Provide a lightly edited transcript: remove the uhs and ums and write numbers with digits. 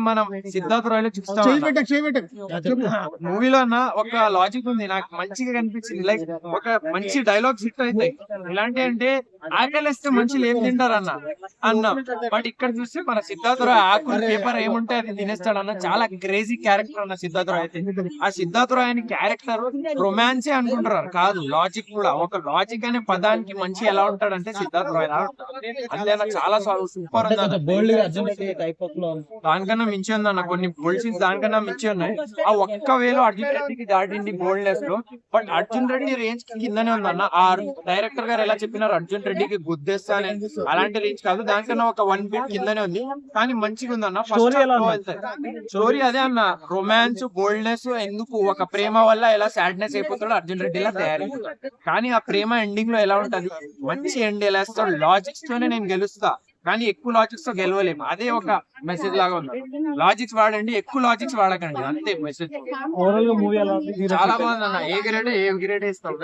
మనం సిద్ధార్థ్ రాయ్ లో చూస్తాం. మూవీలో అన్న ఒక లాజిక్ ఉంది, నాకు మంచిగా కనిపించింది. లైక్ ఒక మంచి డైలాగ్స్ హిట్ అవుతాయి. ఇలాంటి అంటే ఆకలిస్తే మనుషులు ఏం తింటారు అన్న బట్ ఇక్కడ చూస్తే మన సిద్ధార్థ్ రాయ్ ఆకులు పేపర్ ఏముంటే అది తినేస్తాడు అన్న. చాలా క్రేజీ క్యారెక్టర్ అన్న సిద్ధార్థ్ రాయ్ అయితే. ఆ సిద్ధార్థ్ రాయ్ అని క్యారెక్టర్ రొమాన్సే అనుకుంటారు, కాదు లాజిక్ కూడా. ఒక లాజిక్ అనే పదానికి మంచి ఎలా ఉంటాడంటే సిద్ధార్థ్ రాయ్ అంతే అన్న. చాలా సూపర్ ఉంది. దానికన్నా మించి ఉంది అన్న, కొన్ని బోల్డ్ సీన్స్ దానికన్నా మించి ఉన్నాయి. ఆ ఒక్క వేలో అర్జున్ రెడ్డికి దాటింది బోల్డ్నెస్ లో. బట్ అర్జున్ రెడ్డి రేంజ్ కిందనే ఉందన్న. ఆ డైరెక్టర్ గారు ఎలా చెప్పినారు అర్జున్ రెడ్డికి గుద్దేస్తా అని, అలాంటి రేంజ్ కాదు, దానికన్నా ఒక 1 ఫీట్ కిందనే ఉంది. కానీ మంచిగా ఉందన్న. స్టోరీ అదే అన్న, రొమాన్స్ బోల్డ్నెస్. ఎందుకు ఒక ప్రేమ వల్ల ఎలా సాడ్నెస్ అయిపోతాడు అర్జున్ రెడ్డిలా తయారైపోతాడు, కానీ ఆ ప్రేమ ఎండింగ్ లో ఎలా ఉంటది, మంచి ఎండ్ ఎలా ఇస్తాడు. లాజిక్స్ తోనే నేను గెలుస్తా, కానీ ఎక్కువ లాజిక్స్ తో గెలవలేము. అదే ఒక మెసేజ్ లాగా ఉంది. లాజిక్స్ వాడండి, ఎక్కువ లాజిక్స్ వాడకండి, అంతే మెసేజ్. చాలా బాగుంది అన్న. ఏ గ్రేడ్ ఇస్తాం.